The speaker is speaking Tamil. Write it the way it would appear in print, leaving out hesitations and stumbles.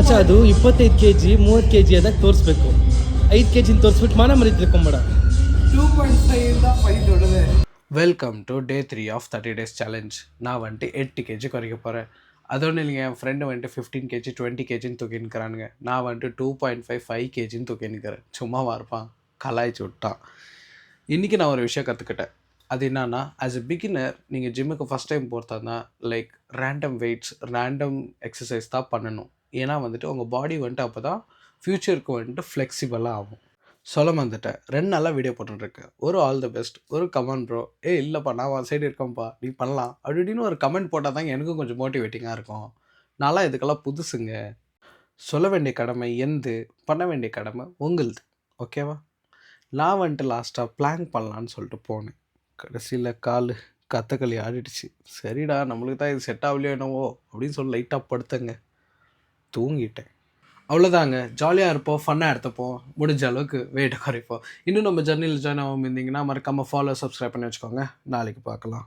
ಮಚ್ಚ ಅದು 25 kg 30 kg ಆದಾಗ ತೋರಿಸ್ಬೇಕು. 5 kg ತೋರಿಸ್ಬಿಟ್ಟು ಮಾನ ಮರಿ ತಿಳ್ಕೊಂಬೇಡ. 2.5 ಇಂದ 5 ದೊಡ್ಡದೆ. Welcome to day 3 of 30 days challenge. நான் வந்துட்டு 8 kg குறைக்க போகிறேன். அதோடு இல்லைங்க, என் ஃப்ரெண்டு வந்துட்டு 15 kg 20 kgன்னு தூக்கின்னுக்கிறானுங்க. நான் வந்துட்டு 2.5 5 kgன்னு தூக்கின்னுக்கிறேன். சும்மாவா இருப்பான், கலாய்ச்சி விட்டான். இன்றைக்கி நான் ஒரு விஷயம் கற்றுக்கிட்டேன். அது என்னன்னா, ஆஸ் எ பிகினர் நீங்கள் ஜிம்முக்கு ஃபஸ்ட் டைம் போகிறதா like random weights random exercise தான் பண்ணணும். ஏன்னா வந்துட்டு உங்கள் பாடி வந்துட்டு அப்போ தான் ஃப்யூச்சருக்கு வந்துட்டு ஃப்ளெக்சிபிளாக ஆகும். சொல்ல வந்துட்டேன். 2 நாளாக வீடியோ போட்டுருக்கேன். ஒரு ஆல் த பெஸ்ட், ஒரு கமெண்ட் ப்ரோ, இல்லைப்பா நான் ஒரு சைடு இருக்கேன்ப்பா நீ பண்ணலாம் அப்படி இப்படின்னு ஒரு கமெண்ட் போட்டால் தாங்க எனக்கும் கொஞ்சம் மோட்டிவேட்டிங்காக இருக்கும். நான்லாம் இதுக்கெல்லாம் புதுசுங்க. சொல்ல வேண்டிய கடமை எந்து, பண்ண வேண்டிய கடமை உங்களுது. ஓகேவா? நான் வந்துட்டு லாஸ்ட்டாக பிளான் பண்ணலான்னு சொல்லிட்டு போனேன். கடைசியில் கால் கத்தக்களி ஆடிடுச்சு. சரிடா நம்மளுக்கு தான் இது செட் ஆகலையோ என்னவோ அப்படின்னு சொல்லி லைட்டாக படுத்தங்க, தூங்கிட்டேன். அவ்வளோதாங்க. ஜாலியாக இருப்போம், ஃபன்னாக எடுத்துப்போம், முடிஞ்ச அளவுக்கு வெயிட்டை குறைப்போம். இன்னும் நம்ம ஜர்னியில் ஜாயின் ஆகாமல் இருந்தீங்கன்னா மறக்காமல் ஃபாலோ சப்ஸ்கிரைப் பண்ணி வச்சுக்கோங்க. நாளைக்கு பார்க்கலாம்.